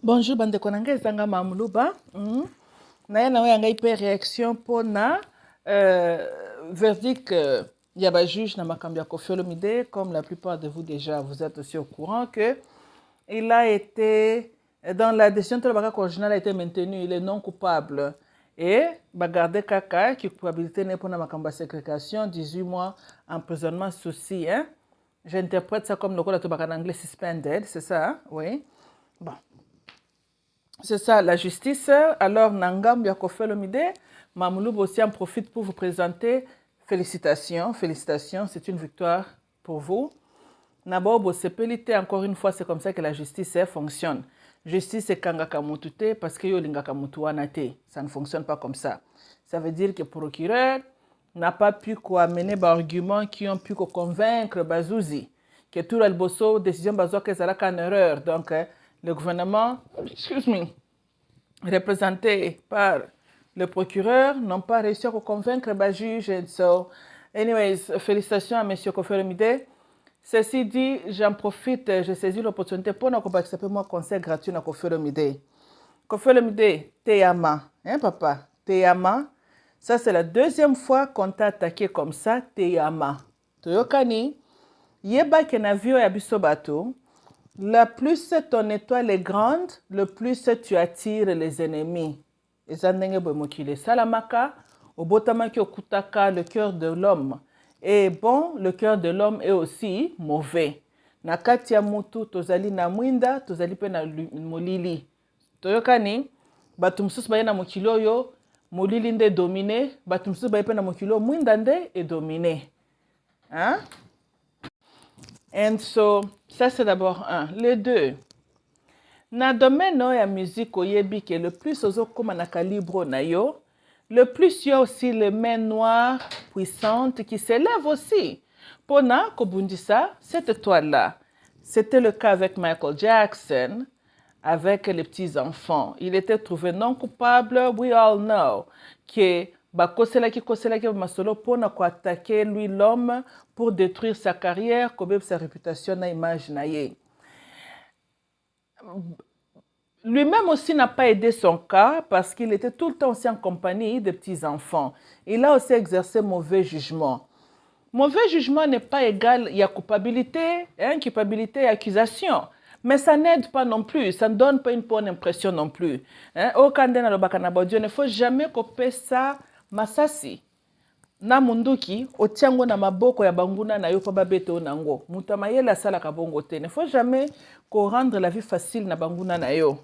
Bonjour, bande konanga ezanga mamuluba. Na ye na oyo ngai pe réaction pour na verdict ya ba juge na makambo ya Koffi Olomide. Comme la plupart de vous déjà, vous êtes aussi au courant que il a été dans la décision de la originale a été maintenu, il est non coupable. Et bagarde kaka qui culpabilité n'est pour na makambo ya ségrégation 18 mois emprisonnement souci hein. J'interprète ça comme le code en anglais suspended, c'est ça hein? Oui. Bon. C'est ça, la justice. Alors, Nangam Koffi Olomide, Mamoulou aussi en profite pour vous présenter. Félicitations, félicitations, c'est une victoire pour vous. Nabo Sepelite, encore une fois, c'est comme ça que la justice fonctionne. Justice c'est kangaka mutute parce que yo lingaka mutuanate. Ça ne fonctionne pas comme ça. Ça veut dire que le procureur n'a pas pu amener des arguments qui ont pu convaincre Bazouzi que tout le bosso décision Bazouzi que c'est une erreur. Donc, le gouvernement, représenté par le procureur, n'ont pas réussi à convaincre le juge. So, anyways, félicitations à M. Koffi Olomide. Ceci dit, j'en profite, je saisis l'opportunité pour nous accepter mon conseil gratuit à Koffi Olomide. Koffi Olomide, Teyama, hein papa, Teyama. Ça c'est la deuxième fois qu'on t'a attaqué comme ça, Teyama. Toyokani, yeba kenavio ya bisobato. Le plus ton étoile est grande, le plus tu attires les ennemis. Salamaka, obotamaki okutaka, le cœur de l'homme est bon, le cœur de l'homme est aussi mauvais. Nakati ya mutu tozali na mwinda, tozali pe na molili. Toyokani, batu mususu baye na mokili oyo, molili nde domine, batu mususu baye pe na mokili oyo, mwinda nde est dominé. Hein? And so, ça c'est d'abord un. Les deux, na domaine ya musique oyebi que le plus ozokoma na calibre na yo, le plus il y a aussi les mains noires puissantes qui s'élèvent aussi. Pona kobundisa cette étoile-là. C'était le cas avec Michael Jackson, avec les petits-enfants. Il était trouvé non coupable, we all know, que bakoselaki masolo pona ko attaquer lui l'homme pour détruire sa carrière, comme sa réputation na image na ye. Lui-même aussi n'a pas aidé son cas parce qu'il était tout le temps aussi en compagnie de petits-enfants. Il a aussi exercé mauvais jugement. Mauvais jugement n'est pas égal, il y a culpabilité, culpabilité et accusation. Mais ça n'aide pas non plus, ça ne donne pas une bonne impression non plus. Au Kandena il ne faut jamais couper ça masasi. Na munduki, otiango na maboko ya banguna na yo pa babete onango. Mutamayela sala kabongo te. Il ne faut jamais rendre la vie facile na banguna na yo.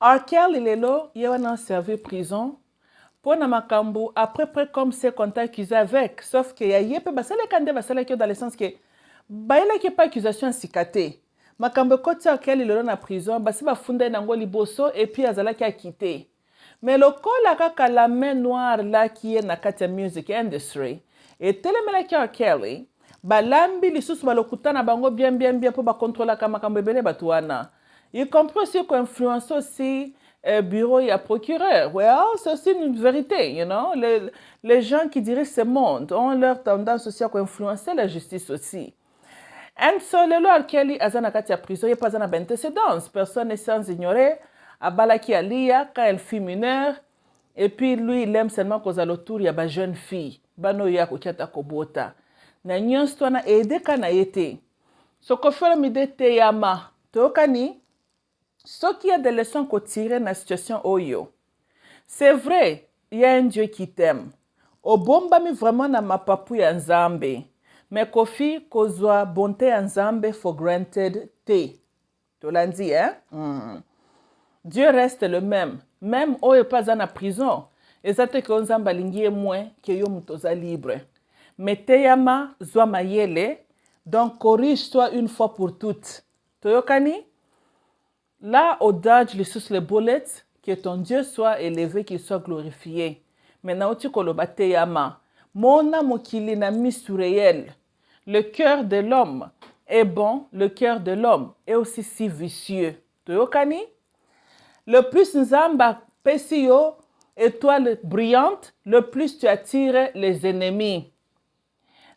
Arkel il est là, il a servi prison. Pour na makambo, après comme c'est qu'on t'a accusé avec. Sauf que y a peu basale kande basale qui dans le sens que baila qui pas accusation sikate. Makambo kote Arkel il est là na prison, basi ba funda nango liboso et puis azala qui a quitté. Mais le col la main noire là qui est dans la music industry et telemela qui a Kelly balambi lisusu balokuta na bango bien pour ba contrôler kama kambebele batuana. Il comprend aussi qu'on influence aussi bureau et procureur. Well, c'est aussi une vérité, you know. Les gens qui dirigent ce monde ont leur tendance aussi à influencer la justice aussi. Et so le loi Kelly azana kati ya prison, il n'y a pas d'antécédence. Personne n'est sans ignorer. Abalaki Alia, quand elle fut mineure, et puis lui, il aime seulement cause à l'autour, il y a une jeune fille. Bano ya kokiata kobota. Na nyonsto na aidé kana yete. So Koffi Olomide Teyama. Tokani, ce qui y a des leçons qu'on tire dans la situation oyo. C'est vrai, il y a un Dieu qui t'aime. Obomba mi vraiment na mapapu ya Nzambe. Mais Koffi kozwa bonté ya Nzambe for granted te. Tolandi, hein? Dieu reste le même. Même où il pas en prison. Et ça te que on zambalingie moins que yo mutoza libre. Mais Teyama zwa mayele. Donc corrige-toi une fois pour toutes. Toyokani? Là, au dodge les bullets, que ton Dieu soit élevé, qu'il soit glorifié. Maintenant, tu koloba Teyama. Mona mokili na misu réel. Le cœur de l'homme est bon. Le cœur de l'homme est aussi si vicieux. Toyokani? Le plus Nzamba pesio, étoile brillante, le plus tu attires les ennemis.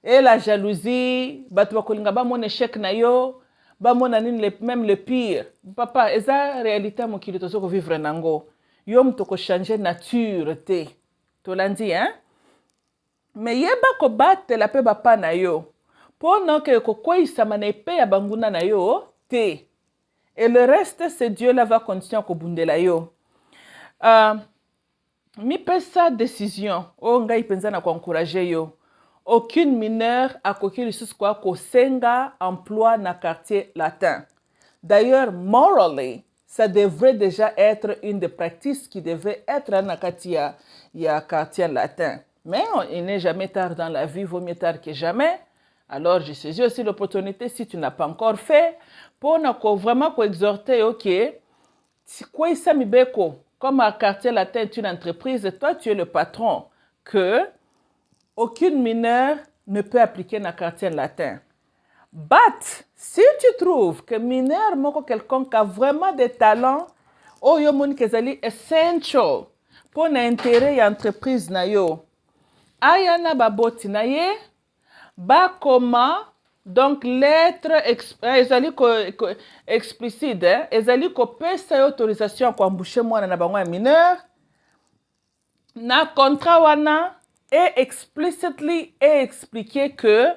Et la jalousie, batu bakolinga ba mon échec na yo, bamona nini même le pire papa eza réalité mokili tozoko vivre nango yo mutu changer nature te tolandi hein mais yeba kobatela mpe bapa na yo mpo na oke kokweyisama na epe ya banguna na yo te et le reste c'est Dieu là va continuer kobundela yo mipesa décision oyo ngai mpenza na koencourage yo aucune mineure akoki lisusu kwa kosenga emploi na quartier latin. D'ailleurs, morally, ça devrait déjà être une des pratiques qui devait être na katia ya quartier latin. Mais il n'est jamais tard dans la vie, vaut mieux tard que jamais. Alors, je saisis aussi l'opportunité, si tu n'as pas encore fait, pour vraiment exhorter, ok, quoi ça mibeko, comme à quartier latin est une entreprise, toi tu es le patron, que aucune mineure ne peut appliquer dans le quartier latin. But, si tu trouves que mineur moko quelqu'un qui a vraiment des talents, oh yo moun kezali essential pour l'intérêt de l'entreprise na yo. Ayana baboti na ye, ba koma, donc lettre explicite, ezali ko pesa autorisation ko embaucher mwana na bango ya mineur, na contrat wana, et explicitly expliquer que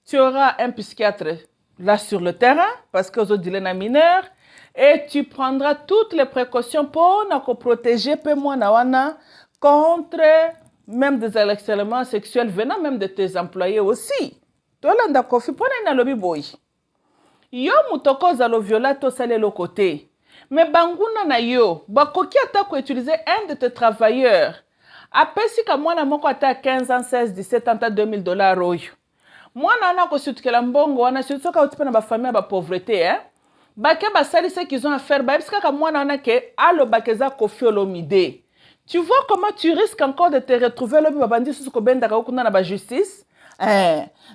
tu auras un psychiatre là sur le terrain, parce que vous êtes un mineur, et tu prendras toutes les précautions pour nous protéger contre même des harcèlements sexuels venant même de tes employés aussi. Tolanda kofi pona na lobi boy. Yo mutoko za lo viola to sale lo côté. Mais banguna na yo, bakoki ata ko utiliser un de tes travailleurs. Apesi ka mwana moko ata 15 ans, 16, 17 ans, $2000 oyo. Mwana ana ko sutukela mbongo wana sutuka utipe na ba famille ba pauvreté hein. Bake basali ce qu'ils ont à faire ba biska ka mwana ana ke alo bakeza kofi olomide. Tu vois comment tu risques encore de te retrouver lobi babandi susu ko benda ka okuna na ba justice?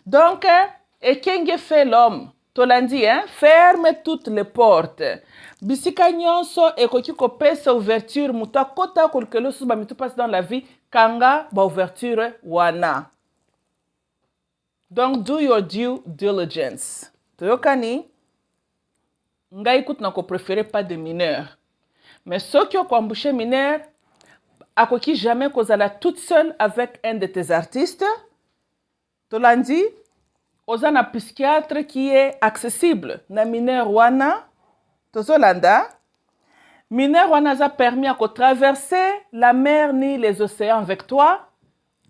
Donc et kenge fait l'homme. Tolandi hein, ferme toutes les portes. Bisika nyonso ekoki kopesa ouverture muta kota kolkelo susu ba mitu passe dans la vie kanga ba ouverture wana. Donc do your due diligence. Toyokani ngai kut na ko préférer pas de mineurs. Mais ceux qui ont embauché mineur akoki jamais kozala toute seule avec un de tes artistes. Tolandi oza na psychiatre qui est accessible na mineur wana tozolanda mineur wana a permis à traverser la mer ni les océans avec toi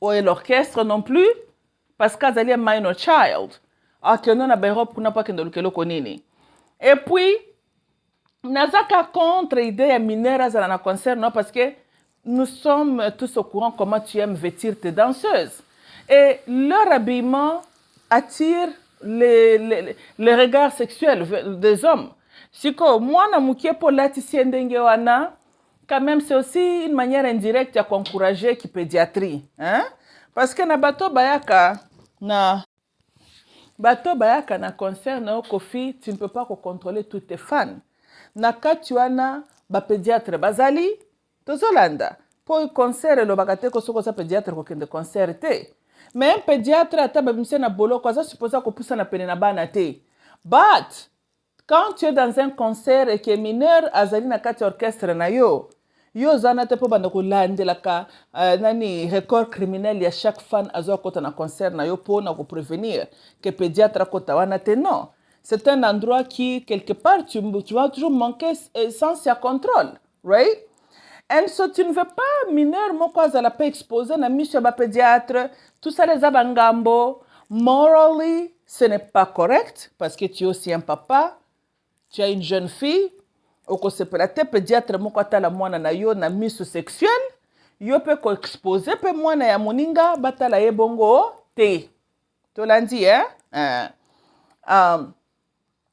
ou l'orchestre non plus parce qu'azali un minor child akeno na Europe kuna pa kendo lukelo konini et puis nazaka contre idée ya mineur azala na concert non parce que nous sommes tous au courant comment tu aimes vêtir tes danseuses et leur habillement attire les regards sexuels des hommes. Si moi na mukie pour latisi ndenge wana, quand même c'est aussi une manière indirecte à encourager qui pédiatrie, hein? Parce que na bato bayaka na concert na kofi, tu ne peux pas contrôler tous tes fans. Na katuana ba pédiatre bazali tozolanda. Pour concert lo bakate ko soko sa pédiatre ko kende concert te. Mais un pédiatre ata babimse na bolo kwa za supposé ko poussa na pene na bana te. But quand tu es dans un concert et que mineur azali na kati orchestre na yo zana te po banda ko landela ka nani record criminel ya chaque fan azo kota na concert na yo po na ko prévenir que pédiatre kota wana te non. C'est un endroit qui quelque part tu vas toujours manquer sans ya contrôle, right? Et so tu ne veux pas mineur moko azala pas exposé na mission ba pédiatre tout ça les abangambo morally ce n'est pas correct parce que tu es aussi un papa, tu as une jeune fille oko sepelate pédiatre moko atala mwana na yo na mission sexuelle yo pe ko exposer pe mwana ya moninga batala ye bongo te tolandi hein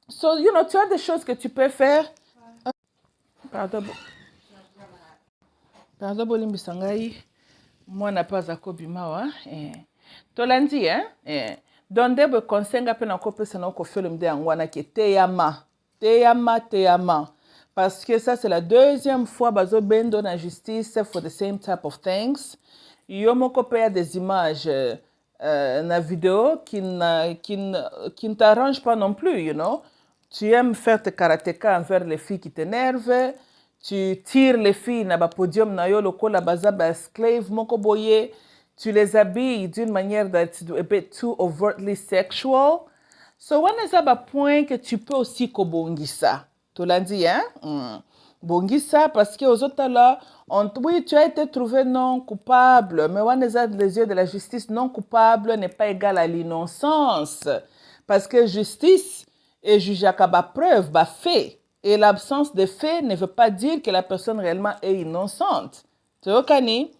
so you know tu as des choses que tu peux faire pardon bolimbisa ngai mwana paza kobimawa tolandi donde bo konsenga pe na kopesa na ko film de angwana ke teyama parce que ça c'est la deuxième fois bazo bendo na justice for the same type of things yo moko pe ya des images na vidéo qui ne t'arrange pas non plus, you know. tu aimes faire tes karatéka envers les filles qui t'énervent, tu tires les filles na ba podium na yo lokola baza ba esclave moko boye, tu les habilles d'une manière that's a bit too overtly sexual. So wana eza ba point que tu peux aussi kobongisa. Tu l'as dit, hein? Bongisa parce que aux autres là, oui, tu as été trouvé non coupable, mais wana eza les yeux de la justice, non coupable n'est pas égal à l'innocence. Parce que justice est jugée à ba preuve, ba fait. Et l'absence de fait ne veut pas dire que la personne réellement est innocente. Tu vois, Kani?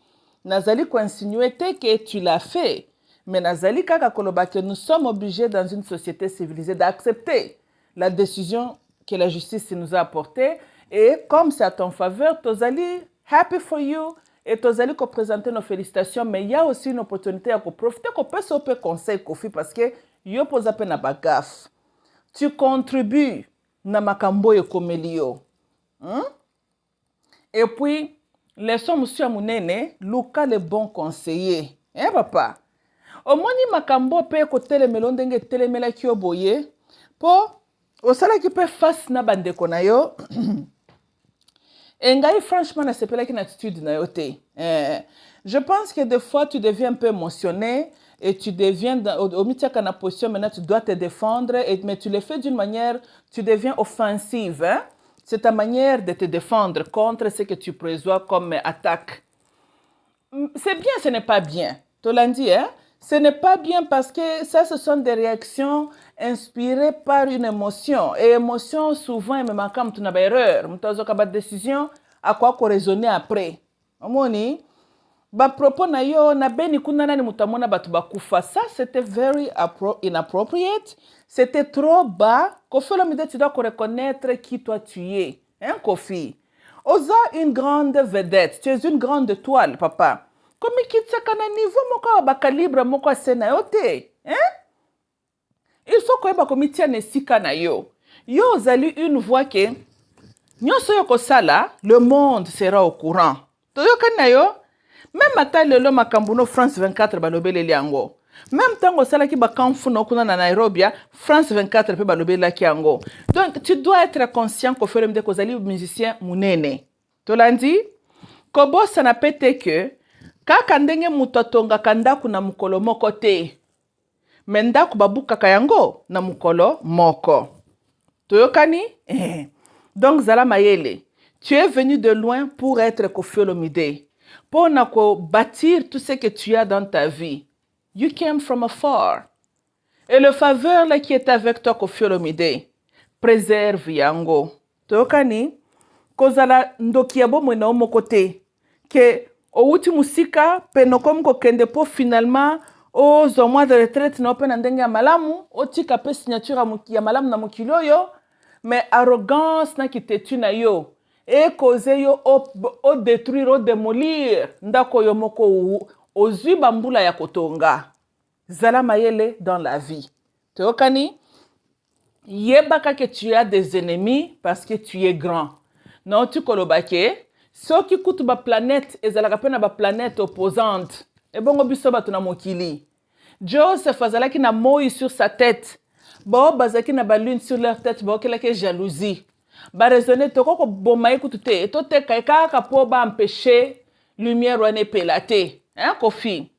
Nazali ko insinuer que tu l'as fait. Mais Nazali kaka koloba que nous sommes obligés dans une société civilisée d'accepter la décision que la justice nous a apportée. Et comme c'est à ton faveur, Tozali, happy for you. Et Tozali ko présenter nos félicitations. Mais il y a aussi une opportunité à profiter qu'on peut se conseil Kofi parce que yo pose appel na bagaf. Tu contribues na makambo ekomelio. Et puis, laissons monsieur Amunene, Luka le bon conseiller. Hein, papa? Omoni makambo pe ko telemelo ndenge telemela ki oboye po osala ki pe face na bandeko na yo. Engai franchement na sepela ki na attitude na yo te. Je pense que des fois tu deviens un peu émotionné et tu deviens au mitiaka na position maintenant tu dois te défendre mais tu le fais d'une manière tu deviens offensive, hein? C'est ta manière de te défendre contre ce que tu prévois comme attaque. C'est bien, ce n'est pas bien. Tu l'as dit, hein? Ce n'est pas bien parce que ça, ce sont des réactions inspirées par une émotion. Et émotion, souvent, même quand tu as une erreur, tu as une décision, à quoi raisonner après. Amoni, ba propos na yo na beni kuna nani mutamona batu bakufa. Ça, c'était very inappropriate. C'était trop bas. Kofi Olomide, tu dois reconnaître qui toi tu es. Hein, Kofi? Oza une grande vedette. Tu es une grande étoile, papa. Comme kitsa kana niveau moko ba calibre moko sena yote, hein? Il faut que ba komitia nesika na yo. Yo zali une voix que nyoso yoko sala, le monde sera au courant. Toyo kana yo, même ata lelo makambuno France 24 balobele liango. Même tango sala ki ba kamfu no kuna na Nairobi, France 24 pe balobele ki yango. Donc tu dois être conscient ko fere mde ko zali musicien munene. Tolandi ko bossa na pete que kaka ndenge mutu atongaka ndaku na mukolo moko te. Me ndaku babukaka yango na mukolo moko. Toyokani? Donc zala mayele. Tu es venu de loin pour être Koffi Olomide. Pour bâtir tout ce que tu as dans ta vie. You came from afar. Et le faveur là qui est avec toi Koffi Olomide, préserve yango. Toyokani? Kozala ndoki yabo mwena omoko te. Que outi musika penokom ko kende po finalement o zo mois de retraite na open ndenge ya malamu o tika pe signature ya malamu na mokilo yo mais arrogance na kitetu na yo e cause yo o détruire o démolir ndako yo moko ozwi bambula ya kotonga zala mayele dans la vie teokani yebaka que tu as des ennemis parce que tu es grand non tu kolobake so ki kutu ba planète ezalaka pe na ba planète opposante et bongo biso batu na mokili Joseph azalaki na moi sur sa tête bo bazaki na ba lune sur leur tête bo kelake jalousie ba raisonner to ko bomai kutu te to te kaka po ba empêcher lumière wane pelate hein Kofi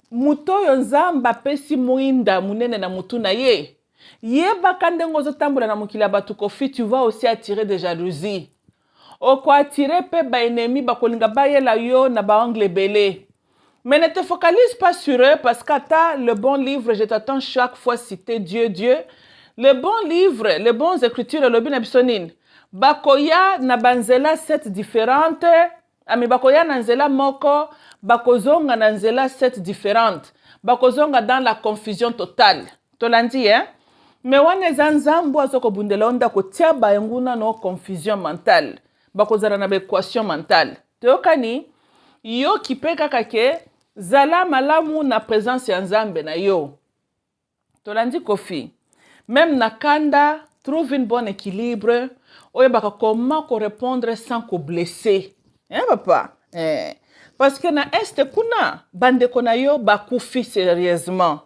muto yo nzamba pesi muinda munene na mutu na ye yeba ndengo zo tambola na mokili batu Kofi tu vas aussi attirer des jalousies. Oko attirer pe ba ennemi ba kolinga ba yela yo na ba angle belé. Mais ne te focalise pas sur eux parce que le bon livre, je t'attends chaque fois citer Dieu, Dieu. Le bon livre, les bonnes écritures, le bin bisonine. Bakoya na banzela 7 différentes. Ami bakoya na nzela moko, bakozonga na nzela 7 différentes. Bakozonga dans la confusion totale. Tolandi, hein? Mais wane zanzambo azoko bundela onda ko tia ba nguna no confusion mentale. Bakozara na équation mentale. Teokani yo kipeka kake zala malamu na présence ya nzambe na yo. Tolandi Kofi. Même na kanda trouve un bon équilibre. Oye baka comment ko répondre sans ko blesser. Hein papa? Parce que na este kuna bande kona yo bakufi sérieusement.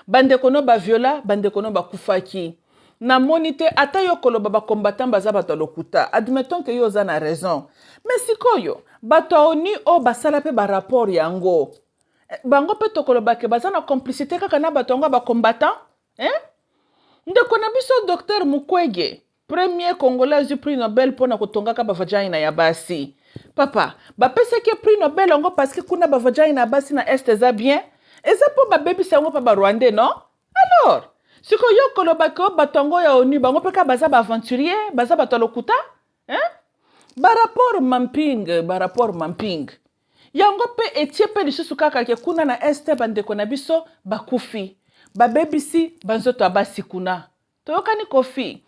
Bande kono ba viola, bande kono bakufaki. na monite ata yo koloba ba combattant baza bato lokuta admettons que yo za na raison mais sikoyo bato oni o basala pe ba rapport yango bango pe to koloba ke baza na complicité kaka na bato ngo ba combattant ndeko na biso docteur Mukwege premier congolais du prix Nobel pona kotongaka ba vagina ya basi papa bapese ke prix Nobel ngo parce que kuna ba vagina basi na est eza bien eza po ba baby sango pa ba Rwandais non alors siko yo koloba ko batongo ya onu bango peka baza ba aventurier baza bato lokuta ba rapport mapping yango pe etie pe lisusu kaka ke kuna na este bandeko na biso bakufi babebisi banzoto abasi kuna toyokani kofi.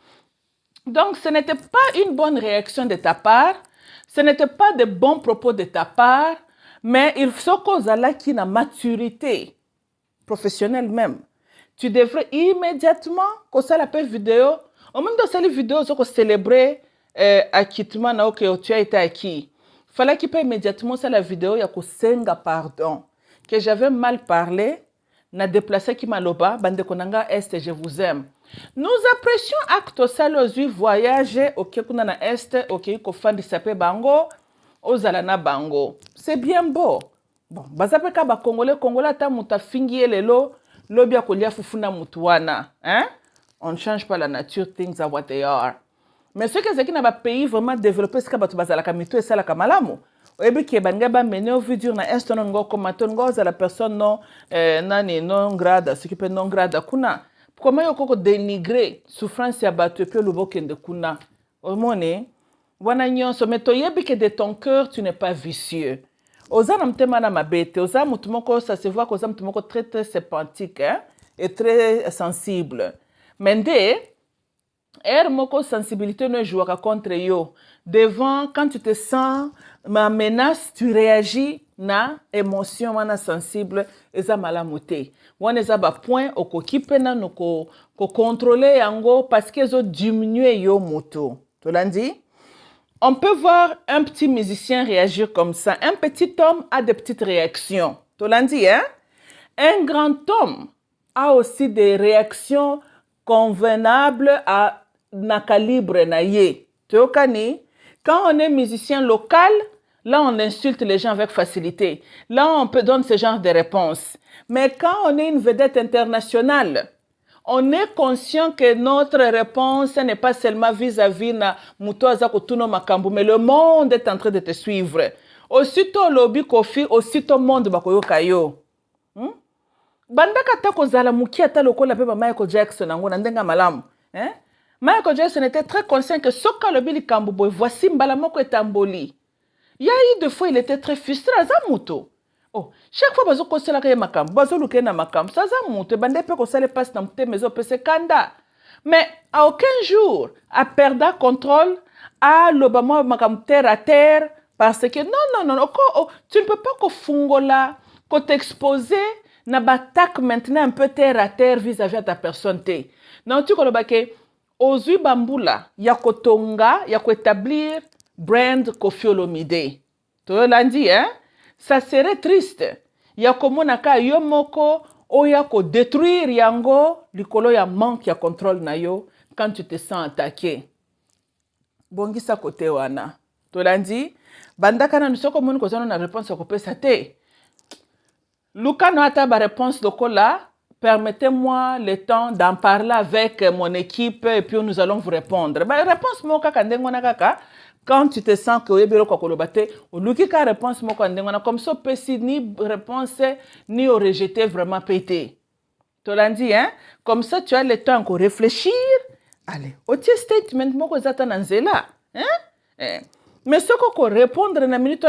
Donc ce n'était pas une bonne réaction de ta part, ce n'était pas de bons propos de ta part, mais il faut qu'on ait qui na maturité professionnelle même. Tu devrais immédiatement qu'on ait la vidéo, au même dans cette vidéo, on célébrer acquittement na que tu as été acquis. Il fallait qu'il peut immédiatement sur la vidéo, il y a que senga pardon, que j'avais mal parlé, na déplacé qui maloba, bande konanga est, je vous aime. Nous apprécions acte salozui voyager au Kekuna na est, au Keko fan de sape bango, aux alana bango. C'est bien beau. Bon, bazapeka ba Congolais ta muta fingi lelo, lobia kolia fufuna mutuana, hein? On ne change pas la nature, things are what they are. Mais ce que c'est qui n'a pas pays vraiment développé, c'est que batu bazala kamito et sala kamalamu. Oyebi ke banga ba mené au vidéo na est non ngo komaton ngo za la personne non nani non grade, ce qui peut non grade kuna. Comment yoko dénigrer souffrance ya batu pe lubokende kuna. Omone wana nyonso meto yebi ke de ton cœur tu n'es pas vicieux. Oza na mtema na mabete, oza mutu moko ça se voit que oza mutu moko très sympathique hein, et très sensible. Mende moko sensibilité ne jouera contre yo. Devant, quand tu te sens ma menace, tu réagis na émotion wana sensible eza malamuté. Wana eza ba point okokipe na no ko contrôler yango parce que zo diminuer yo moto. Tu l'as dit? On peut voir un petit musicien réagir comme ça. Un petit homme a des petites réactions. Tu l'as dit, hein? Un grand homme a aussi des réactions convenables à na calibre na ye. Tu okani? Quand on est musicien local, là on insulte les gens avec facilité. Là on peut donner ce genre de réponse. Mais quand on est une vedette internationale, on est conscient que notre réponse n'est pas seulement vis-à-vis na mutoaza kotuno makambu, mais le monde est en train de te suivre. Aussitôt lobby kofi, aussitôt monde bakoyoka yo. Bandaka ta kozala muki ata lokola pe ba Michael Jackson ngo na ndenga malamu, hein? Michael Jackson était très conscient que soka le bili kambubo voici mbala moko etamboli. Il y a eu des fois il était très frustré azamuto. Oh, chaque fois bazo kosela ka makam, bazo luke na makam, ça azamuto bande pe kosala passe na mte mezo pese kanda. Mais à aucun jour a perdu contrôle à l'obama makam terre à terre parce que non, tu ne peux pas kofungola, ko t'exposer na batak maintenant un peu terre à terre vis-à-vis de ta personne te. Non tu kolobake Ozui bambula ya kotonga ya établir brand Koffi Olomide. Tu l'as dit, hein? Ça serait triste. Ya komonaka yo moko o ya ko détruire yango likolo ya manque ya contrôle na yo quand tu te sens attaqué. Bongisa kote wana. Tu l'as dit? Bandaka na nisoko moni kozana na réponse ko pesa te. Luka no ata ba réponse lokola. Permettez-moi le temps d'en parler avec mon équipe et puis nous allons vous répondre. Bah, réponse moka kandengona kaka quand tu te sens que yebelo ko kolobate ou luki ka réponse moka kandengona comme ça peut si ni réponse ni au rejeter vraiment pété. Tu l'as dit hein? Comme ça tu as le temps de réfléchir. Allez, au statement moko zata nanzela, hein? Mais ce qu'on répondre na minute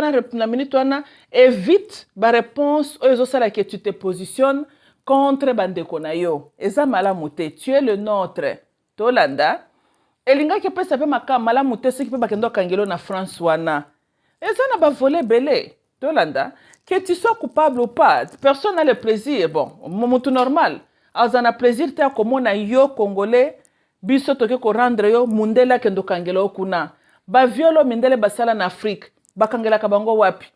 wana évite ba réponse aux sala que tu te positionnes contre bandeko na yo. Eza malamute, tu es le nôtre. Tolanda. Elinga ki pesa pe maka malamute ce qui peut bakendo kangelo na France wana. Eza na ba voler belé. Tolanda. Que tu sois coupable ou pas, personne n'a le plaisir. Bon, mutu normal. Azana plaisir te akomona yo congolais biso toke ko rendre yo mundela kendo kangelo kuna. Ba violo mindele basala na Afrique. Bakangela kabango wapi.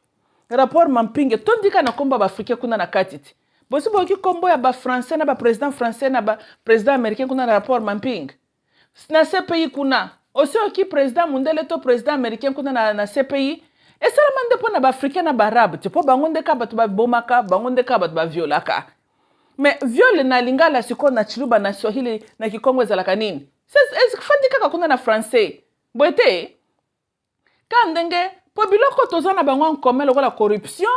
Rapport mampinge tondika na komba ba Afrique kuna na katiti. Bosi boki kombo ya ba français na ba président français na ba président américain kuna na rapport mamping. na CPI kuna aussi oki président mundele to président américain kuna na CPI esalama nde mpo na baafricain na baarabe te mpo bango nde ka bato babomaka bango nde ka bato baviolaka mais viole na lingala sikoyo na chiluba na swahili na kikongo ezalaka nini fandi kaka kuna na français boye te ka ndenge mpo biloko toza na bango en commun lokola corruption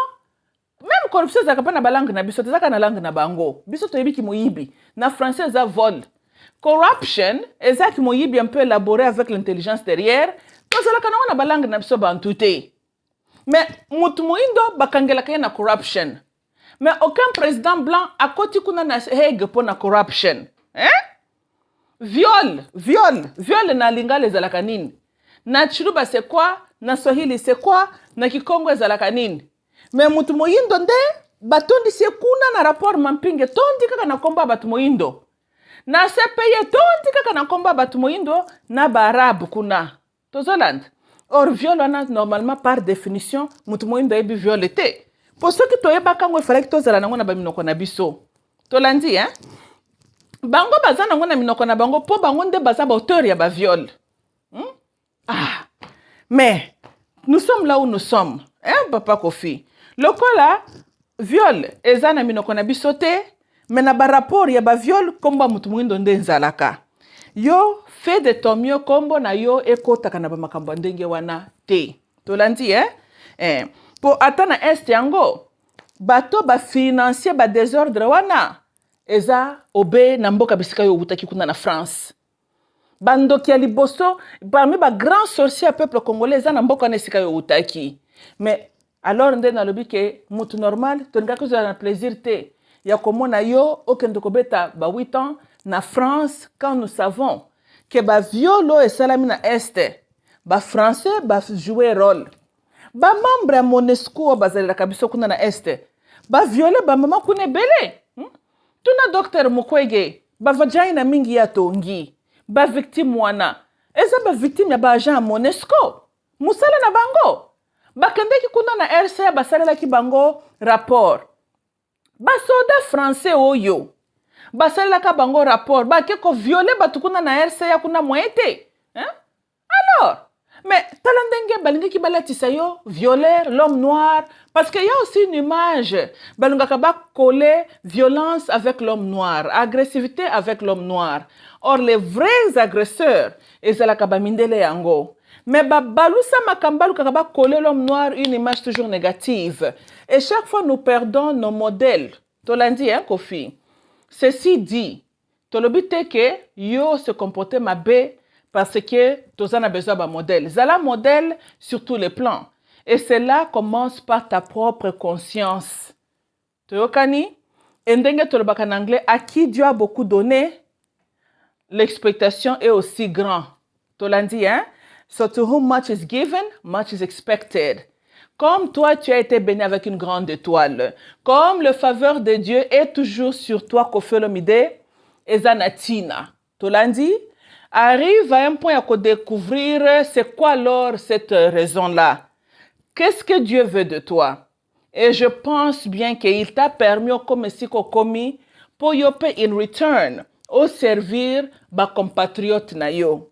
même corruption ezalaka mpe na balangue na biso tezaka na langue na bango biso toyebiki moyibi na français eza vol corruption ezalaki moyibi un peu élaboré avec l'intelligence derrière tozalaka nango na balangue na biso bantu te mais mutu moyindo bakangelaka ye na corruption mais aucun président blanc akoti kuna na Hague mpo na corruption viol na lingala ezalaka nini na chiluba c'est quoi na swahili c'est quoi na kikongo ezalaka nini mais mutu moyindo nde batondisi kuna na rapport mampinge tondi kaka na komba batu moyindo na CPI tondi kaka na komba batu moyindo na baarabe kuna tozolanda or viol wana normalement par définition mutu moyindo yebi viol te po soki toyebaka ngo efalaki tozala nango na baminoko na biso tolandi bango baza nango na minoko na bango po bango nde baza baauteur ya baviol mais nous sommes là où nous sommes papa Kofi lokola viol eza na minoko na biso te mais na barapport ya baviol komba mutu moyindo nde nzalaka yo fais de ton mieux kombo na yo ekotaka na bamakambo ndenge wana te tolandi po ata na este yango bato bafinancier badésordre wana eza obe na mboka bisika yo utaki kuna na France bandoki ya liboso parmi grand sorcier peuple congolais eza na mboka wana esika yo utaki mais alors nde nalobi ke mutu normal tolingaki kozala na plaisir te ya komona yo okende kobeta 8 ans na France quand nous savons que baviolo esalami na este bafrançais bajouer rôle bamembre ya MONUSCO bazalelaka biso kuna na este baviole bamama kuna ebele tuna Dr Mukwege bavagina mingi ya tongi bavictime wana eza bavictime ya baagent ya MONUSCO musala na bango bakendeki kuna na RCA basalelaki bango rapport basoda français oyo basalelaka bango rapport bake koviole bato kuna na RCA kuna moye te alors mais tala ndenge balingaki balatisa yo violeur l'homme noir parce qu'il y a aussi une image balingaka bakole violence avec l'homme noir agressivité avec l'homme noir or les vrais agresseurs ezalaka bamindele yango mais balusa makambalu kaka bakole l'homme noir une image toujours négative et chaque fois nous perdons nos modèles tolandi Kofi ceci dit tolobi te ke yo se comporter mabe parce que tu as besoin d'un modèle. Zala modèle sur tous les plans. Et cela commence par ta propre conscience. Tu yokani? Endenge tolobaka en anglais, à qui Dieu a beaucoup donné, l'expectation est aussi grande. Tu l'as dit, So to whom much is given, much is expected. Comme toi, tu as été béni avec une grande étoile. Comme le faveur de Dieu est toujours sur toi, Kofelomide, Ezanatina. Tu l'as dit? Arrive à un point à découvrir c'est quoi alors cette raison-là. Qu'est-ce que Dieu veut de toi? Et je pense bien qu'il t'a permis comme si commis pour yope in return au servir ba compatriotes na yo.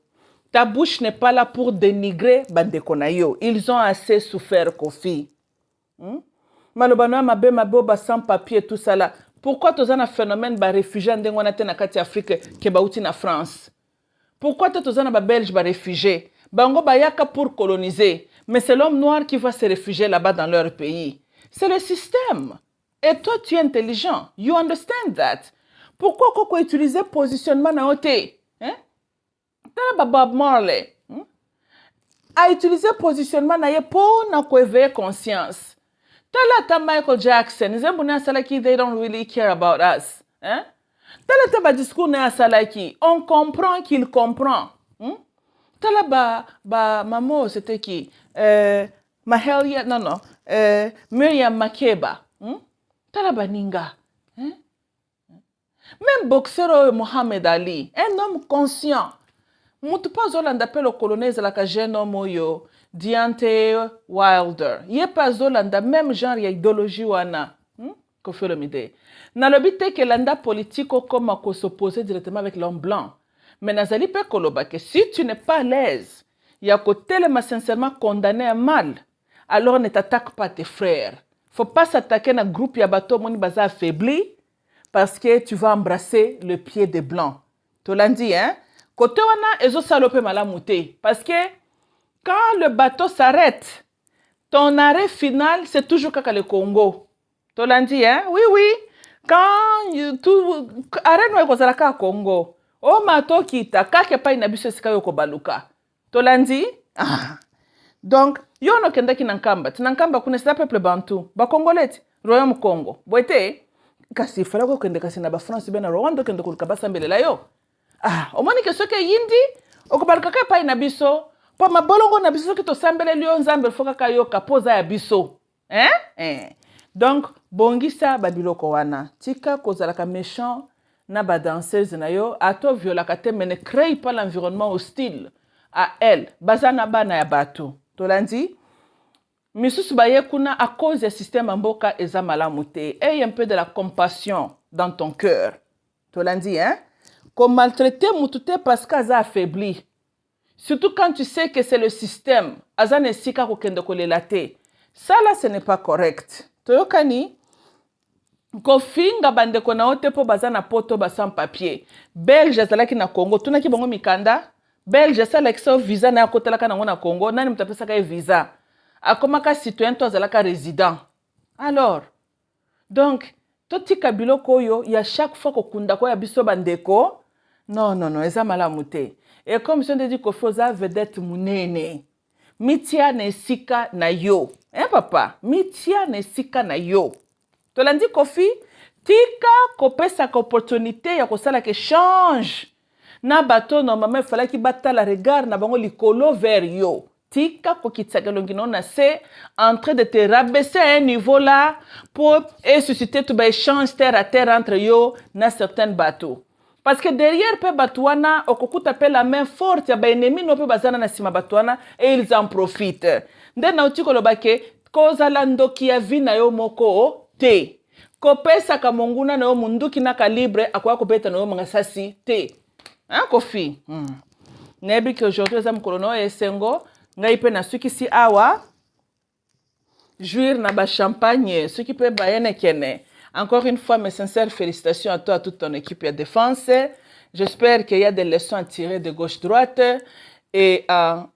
Ta bouche n'est pas là pour dénigrer bandeko na yo. Ils ont assez souffert Kofi. Malobano mabe ba sans papier tout ça là. Pourquoi tu as un phénomène ba réfugié ndengwana te na kati Afrique ke bauti na France? Pourquoi tu as un Belge ba réfugié? Bango bayaka pour coloniser, mais c'est l'homme noir qui va se réfugier là-bas dans leur pays. C'est le système. Et toi tu es intelligent. You understand that? Pourquoi qu'on utiliser positionnement na ote? Tala Bob Marley a utilisé positionnement na ye pour na ko éveiller conscience. Tala ta Michael Jackson, zembuna salaki they don't really care about us. Tala ta ba discours na salaki, on comprend qu'il comprend. Tala ba mamo c'était qui? Mahalia non Miriam Makeba. Tala ba ninga. Même boxeur Mohamed Ali, un homme conscient. Mutu pas Zolanda appelle le colonel la jeune homme yo Deontay Wilder. Yé pas Zolanda même genre ya idéologie wana. Ko fait le mide. Na le but que l'anda politique comme à s'opposer directement avec l'homme blanc. Mais nazali pe koloba que si tu n'es pas à l'aise, il y a côté le sincèrement condamné à mal, alors ne t'attaque pas tes frères. Faut pas s'attaquer à un groupe ya bato moni baza affaibli parce que tu vas embrasser le pied des blancs. Tu l'as dit, hein? Côté wana ezo salope malamuté parce que quand le bateau s'arrête, ton arrêt final c'est toujours kaka le Congo. Tu l'as dit, hein? Oui, oui. Quand tout arrêt no ekozalaka Congo. O mato kita kake pa ina biso esika yo kobaluka. Tu l'as dit? Ah. Donc, yo no kendaki nankamba. Tinankamba kuna sida peuple bantu. Ba Congolais, Royaume Congo. Boite kasi fala ko kende kasi na ba France bena Rwanda kende kuluka basambelela yo. Ah, omoni ke soke yindi okobaluka ka pa ina biso. Po mabolongo na biso ke to sambele lyo nzambe foka ka yo kapoza ya biso. Donc, bongisa babiloko wana. Tika kozalaka méchant na ba danseuse na yo ato violaka te mais ne crée pas l'environnement hostile à elle. Bazana bana ya bato. Tolandi misusu baye kuna à cause du système mboka eza malamu te. Aie un peu de la compassion dans ton cœur. Tolandi, hein? Comme maltraiter mutute parce qu'aza affaibli. Surtout quand tu sais que c'est le système. Aza nesika kokende kolela te. Ça là ce n'est pas correct. Toyokani kofinga bandeko na ote po baza na poto ba sans papier. Belge azalaki na Congo, tunaki bongo mikanda. Belge salaki so visa na yakotelaka nango na Congo, nani mutapesaka visa. Akomaka citoyen to azalaka résident. Alors, donc, totika biloko yo ya chaque fois kokunda ko ya biso bandeko. Non, eza malamu te. Et comme je te dis ko foza vedette munene. Mitia na esika na yo. Hein papa? Mitia na esika na yo. Tolandi Kofi, tika kopesa ka opportunité ya kosala ke change. Na bato normalement il fallait qu'il batte la regard na bango likolo vers yo. Tika kokitsaka longino na c'est en train de te rabaisser à un niveau là pour susciter tout ba échange terre à terre entre yo na certains bateaux. Parce que derrière pe batouana okokuta pe la main forte ya ba ennemi no pe bazana na sima batouana et ils en profitent. Nde na utiko lobake kozala ndoki ya vina yo moko te. Kopesa ka monguna na yo munduki na calibre akwa kopeta na yo mangasasi te. Hein, Kofi? Nebi que aujourd'hui, les colono et sengo, ngai pe na suki si awa, jouir na ba champagne, ce qui peut bayene kene. Encore une fois, mes sincères félicitations à toi, à toute ton équipe de défense. J'espère qu'il y a des leçons à tirer de gauche-droite et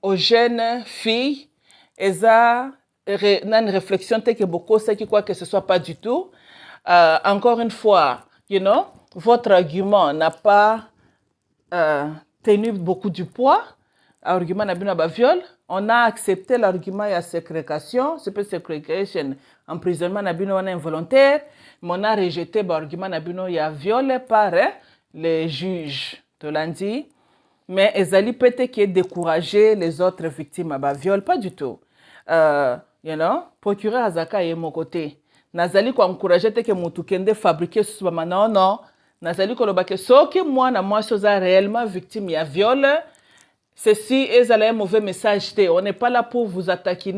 aux jeunes filles. Eza, une réflexion que beaucoup, c'est qui quoi que ce soit pas du tout. Encore une fois, you know, votre argument n'a pas tenu beaucoup du poids. Argument na bino ba viol. On a accepté l'argument ya ségrégation, c'est pas ségrégation, emprisonnement na bino wana involontaire, mais on a rejeté l'argument na bino ya viol par les juges. Tolandi. Mais ezali peut-être qui décourager les autres victimes ba viol, pas du tout. You know, procureur azaka ye mon côté. Nazali ko encourager te que mutu kende fabriquer sous ba non. Nazali koloba ke soki mwana mwasi oza réellement victime ya viol, ceci est un mauvais message. On n'est pas là pour vous attaquer.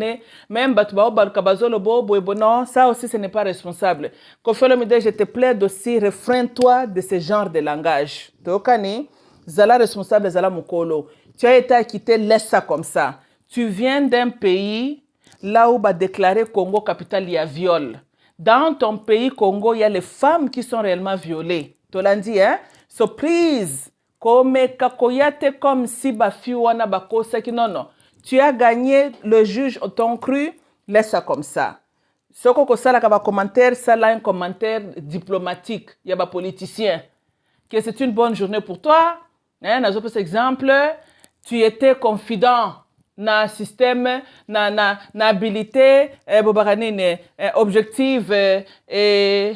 Même non, ça aussi ce n'est pas responsable. Je te plaide aussi, refrains-toi de ce genre de langage. Zala responsable, Zala Mukolo. Tu as été acquitté, laisse ça comme ça. Tu viens d'un pays là où va déclarer Congo capitale, il y a viol. Dans ton pays Congo, il y a les femmes qui sont réellement violées. Tu l'as dit, hein? So please, comme kakoyate comme si bafi wana bakosa ki non. Tu as gagné, le juge t'ont cru, laisse ça comme ça. Ce qu'on sala ka ba commentaire, ça là un commentaire diplomatique, il y a ba politicien. Que c'est une bonne journée pour toi. Hein, dans cet exemple, tu étais confident na système na habilité objective et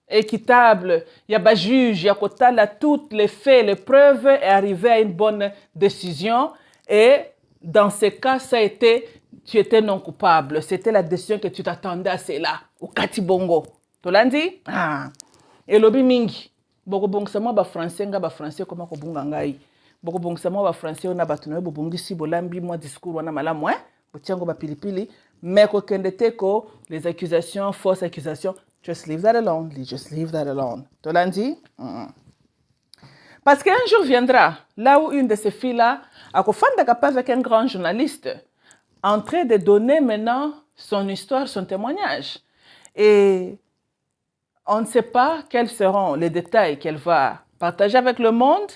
équitable, il y a pas juge, il y a kotala toutes les faits, les preuves et arriver à une bonne décision. Et dans ce cas, ça a été, tu étais non coupable. C'était la décision que tu t'attendais à cela. Au Katibongo. Tu l'as dit? Ah. Et lobi mingi. Boko bongsamo ba français nga ba français comment ko bunga ngai. Boko bongsamo ba français ona batuno bo bongisi bolambi moi discours wana malamu hein. Botiango ba pilipili. Mais ko kendete ko les accusations, fausses accusations. Just leave that alone. Just leave that alone. Tu l'as dit? Parce qu'un jour viendra, là où une de ces filles-là a pas avec un grand journaliste, en train de donner maintenant son histoire, son témoignage. Et on ne sait pas quels seront les détails qu'elle va partager avec le monde,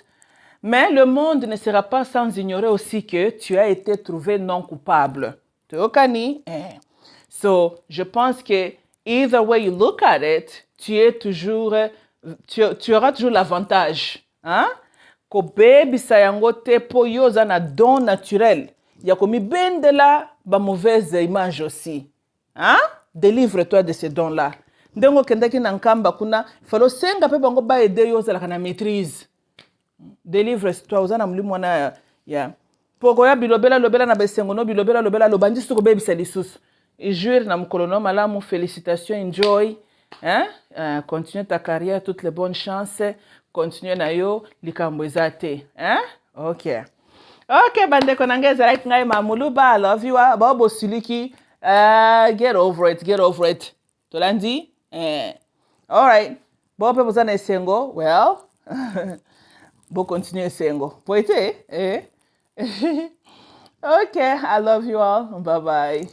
mais le monde ne sera pas sans ignorer aussi que tu as été trouvé non coupable. Tu es So, je pense que either way you look at it, tu auras toujours l'avantage. Hein? Ko baby sayango te po yoza na don naturel. Ya komi ben de la ba mauvaise image aussi. Hein? Délivre-toi de ces dons-là. Ndengo kendaki na nkamba kuna falo senga pe bango ba aider yoza la na maîtrise. Délivre-toi ozana mulimu na ya. Poko ya bilobela lobela na besengo no bilobela lobela lobandi suko baby salisusu. Et jure na mukolono malamu, félicitations, enjoy. Hein? Continue ta carrière, toutes les bonnes chances. Continue na yo likambo ezate. Hein? OK. OK, bande konangeza right ngai mamuluba, I love you. Babo siliki. Get over it, get over it. Tolandi? All right. Bo pe bozana esengo. Well, bo continue esengo. Poite? OK, I love you all. Bye bye.